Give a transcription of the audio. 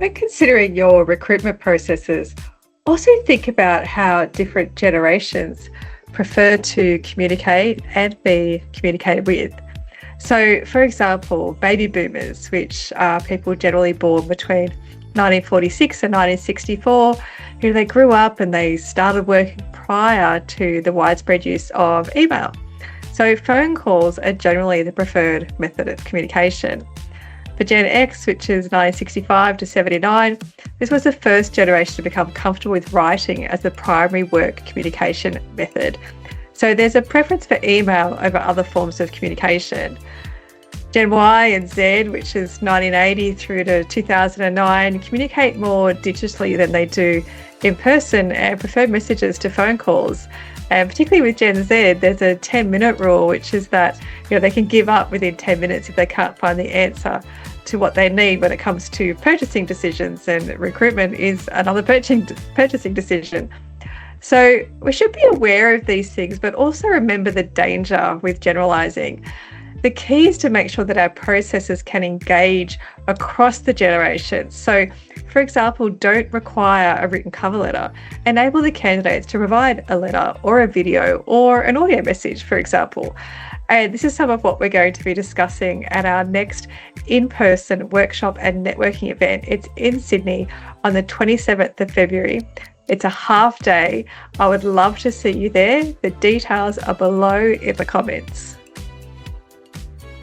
When considering your recruitment processes, also think about how different generations prefer to communicate and be communicated with. So, for example, baby boomers, which are people generally born between 1946 and 1964, they grew up and they started working prior to the widespread use of email. So phone calls are generally the preferred method of communication. For Gen X, which is 1965 to 79, this was the first generation to become comfortable with writing as the primary work communication method. So there's a preference for email over other forms of communication. Gen Y and Z, which is 1980 through to 2009, communicate more digitally than they do in person and prefer messages to phone calls. And particularly with Gen Z, there's a 10-minute rule, which is that they can give up within 10 minutes if they can't find the answer to what they need when it comes to purchasing decisions, and recruitment is another purchasing decision. So we should be aware of these things, but also remember the danger with generalizing. The key is to make sure that our processes can engage across the generations. So, for example, don't require a written cover letter. Enable the candidates to provide a letter or a video or an audio message, for example. And this is some of what we're going to be discussing at our next in-person workshop and networking event. It's in Sydney on the 27th of February. It's a half day. I would love to see you there. The details are below in the comments.